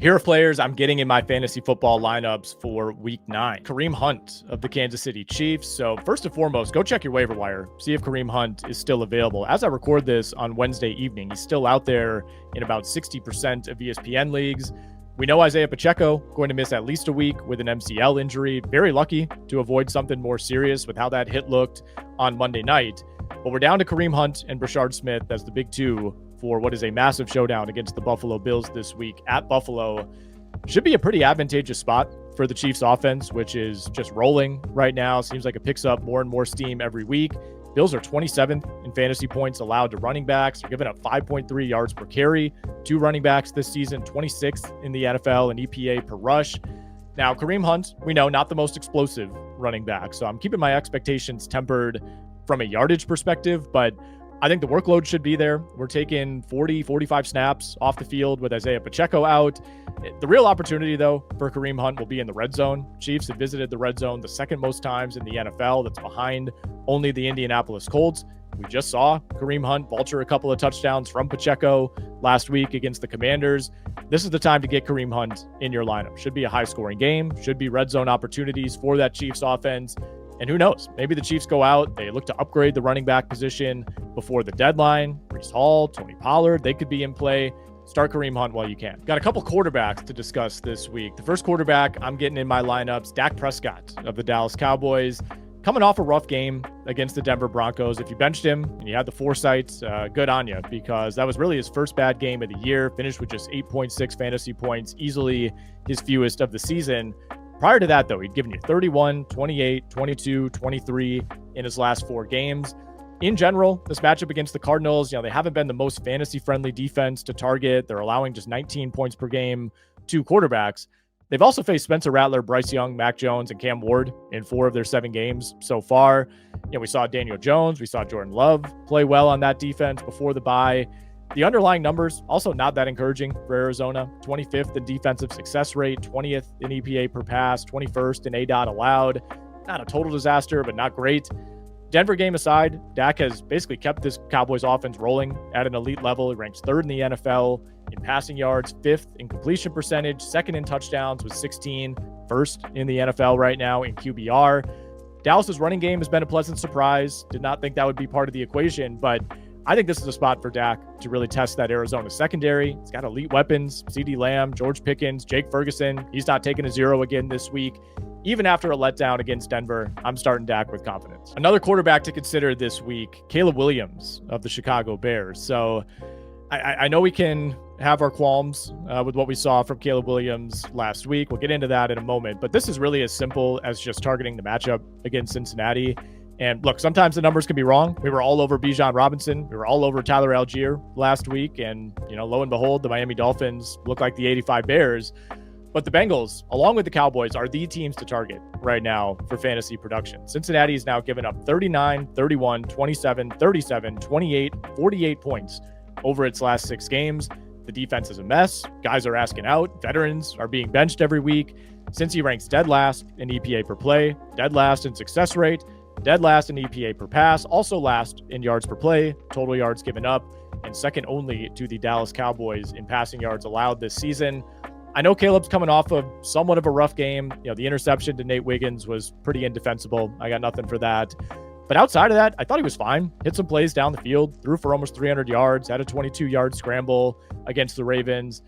Here are players I'm getting in my fantasy football lineups for week 9. Kareem Hunt of the Kansas City Chiefs. So first and foremost, go check your waiver wire. See if Kareem Hunt is still available. As I record this on Wednesday evening, he's still out there in about 60% of ESPN leagues. We know Isaiah Pacheco going to miss at least a week with an MCL injury. Very lucky to avoid something more serious with how that hit looked on Monday night. But we're down to Kareem Hunt and Brashard Smith as the big two for what is a massive showdown against the Buffalo Bills this week at Buffalo. Should be a pretty advantageous spot for the Chiefs offense, which is just rolling right now. Seems like it picks up more and more steam every week. Bills are 27th in fantasy points allowed to running backs. They're giving up 5.3 yards per carry to running backs this season, 26th in the NFL in EPA per rush. Now, Kareem Hunt, we know, not the most explosive running back, so I'm keeping my expectations tempered from a yardage perspective, but I think the workload should be there. We're taking 40, 45 snaps off the field with Isaiah Pacheco out. The real opportunity, though, for Kareem Hunt will be in the red zone. Chiefs have visited the red zone the second most times in the NFL. That's behind only the Indianapolis Colts. We just saw Kareem Hunt vulture a couple of touchdowns from Pacheco last week against the Commanders. This is the time to get Kareem Hunt in your lineup. Should be a high-scoring game. Should be red zone opportunities for that Chiefs offense. And who knows? Maybe the Chiefs go out. They look to upgrade the running back position before the deadline. Breece Hall, Tony Pollard, they could be in play. Start Kareem Hunt while you can. Got a couple quarterbacks to discuss this week. The first quarterback I'm getting in my lineups, Dak Prescott of the Dallas Cowboys. Coming off a rough game against the Denver Broncos. If you benched him and you had the foresight, good on you, because that was really his first bad game of the year. Finished with just 8.6 fantasy points, easily his fewest of the season. Prior to that, though, he'd given you 31, 28, 22, 23 in his last 4 games. In general, this matchup against the Cardinals, they haven't been the most fantasy-friendly defense to target. They're allowing just 19 points per game to quarterbacks. They've also faced Spencer Rattler, Bryce Young, Mac Jones, and Cam Ward in 4 of their 7 games so far. We saw Daniel Jones. We saw Jordan Love play well on that defense before the bye. The underlying numbers also not that encouraging for Arizona. 25th in defensive success rate, 20th in EPA per pass, 21st in ADOT allowed. Not a total disaster, but not great. Denver game aside, Dak has basically kept this Cowboys offense rolling at an elite level. He ranks 3rd in the NFL in passing yards, 5th in completion percentage, 2nd in touchdowns with 16, 1st in the NFL right now in QBR. Dallas's running game has been a pleasant surprise. Did not think that would be part of the equation, but I think this is a spot for Dak to really test that Arizona secondary. He's got elite weapons, CeeDee Lamb, George Pickens, Jake Ferguson. He's not taking a 0 again this week. Even after a letdown against Denver, I'm starting Dak with confidence. Another quarterback to consider this week, Caleb Williams of the Chicago Bears. So I know we can have our qualms with what we saw from Caleb Williams last week. We'll get into that in a moment, but this is really as simple as just targeting the matchup against Cincinnati. And look, sometimes the numbers can be wrong. We were all over Bijan Robinson. We were all over Tyler Algier last week. And, lo and behold, the Miami Dolphins look like the 85 Bears. But the Bengals, along with the Cowboys, are the teams to target right now for fantasy production. Cincinnati is now given up 39, 31, 27, 37, 28, 48 points over its last 6 games. The defense is a mess. Guys are asking out. Veterans are being benched every week. Cincy ranks dead last in EPA per play, dead last in success rate, dead last in EPA per pass, also last in yards per play, total yards given up, and second only to the Dallas Cowboys in passing yards allowed this season. I know Caleb's coming off of somewhat of a rough game. The interception to Nate Wiggins was pretty indefensible. I got nothing for that. But outside of that, I thought he was fine. Hit some plays down the field, threw for almost 300 yards, had a 22-yard scramble against the Ravens.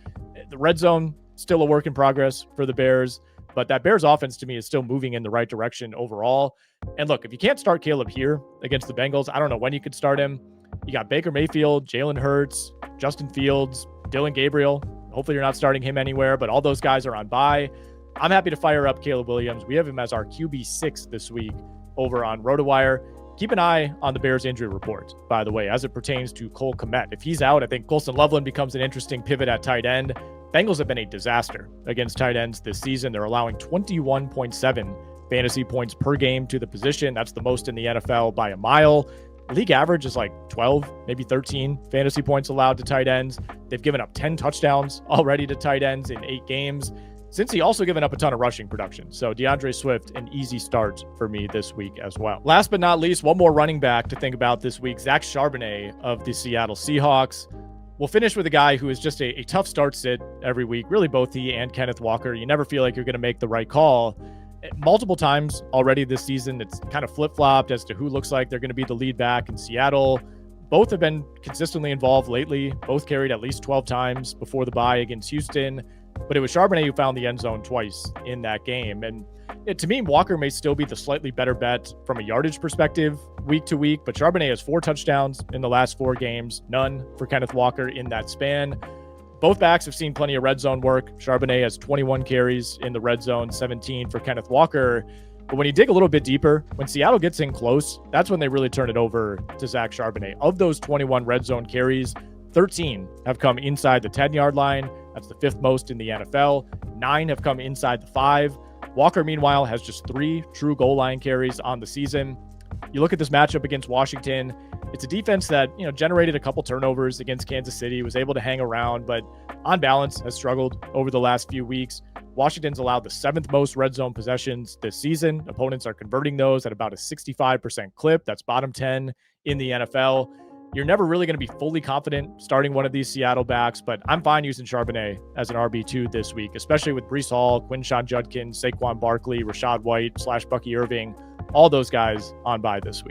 The red zone, still a work in progress for the Bears. But that Bears offense, to me, is still moving in the right direction overall. And look, if you can't start Caleb here against the Bengals, I don't know when you could start him. You got Baker Mayfield, Jalen Hurts, Justin Fields, Dylan Gabriel. Hopefully you're not starting him anywhere, but all those guys are on bye. I'm happy to fire up Caleb Williams. We have him as our QB6 this week over on RotoWire. Keep an eye on the Bears injury report, by the way, as it pertains to Cole Kmet. If he's out, I think Colston Loveland becomes an interesting pivot at tight end. Bengals have been a disaster against tight ends this season. They're allowing 21.7 fantasy points per game to the position. That's the most in the NFL by a mile. League average is like 12, maybe 13 fantasy points allowed to tight ends. They've given up 10 touchdowns already to tight ends in 8 games. Cincy also given up a ton of rushing production. So DeAndre Swift, an easy start for me this week as well. Last but not least, one more running back to think about this week, Zach Charbonnet of the Seattle Seahawks. We'll finish with a guy who is just a tough start sit every week. Really, both he and Kenneth Walker. You never feel like you're going to make the right call. Multiple times already this season, it's kind of flip-flopped as to who looks like they're going to be the lead back in Seattle. Both have been consistently involved lately. Both carried at least 12 times before the bye against Houston. But it was Charbonnet who found the end zone twice in that game. And to me, Walker may still be the slightly better bet from a yardage perspective week to week. But Charbonnet has 4 touchdowns in the last 4 games. None for Kenneth Walker in that span. Both backs have seen plenty of red zone work. Charbonnet has 21 carries in the red zone, 17 for Kenneth Walker. But when you dig a little bit deeper, when Seattle gets in close, that's when they really turn it over to Zach Charbonnet. Of those 21 red zone carries, 13 have come inside the 10-yard line. That's the 5th most in the NFL. 9 have come inside the 5. Walker, meanwhile, has just 3 true goal line carries on the season. You look at this matchup against Washington, it's a defense that, generated a couple turnovers against Kansas City, was able to hang around, but on balance has struggled over the last few weeks. Washington's allowed the 7th most red zone possessions this season. Opponents are converting those at about a 65% clip. That's bottom 10 in the NFL. You're never really going to be fully confident starting one of these Seattle backs, but I'm fine using Charbonnet as an RB2 this week, especially with Breece Hall, Quinshon Judkins, Saquon Barkley, Rashad White / Bucky Irving, all those guys on bye this week.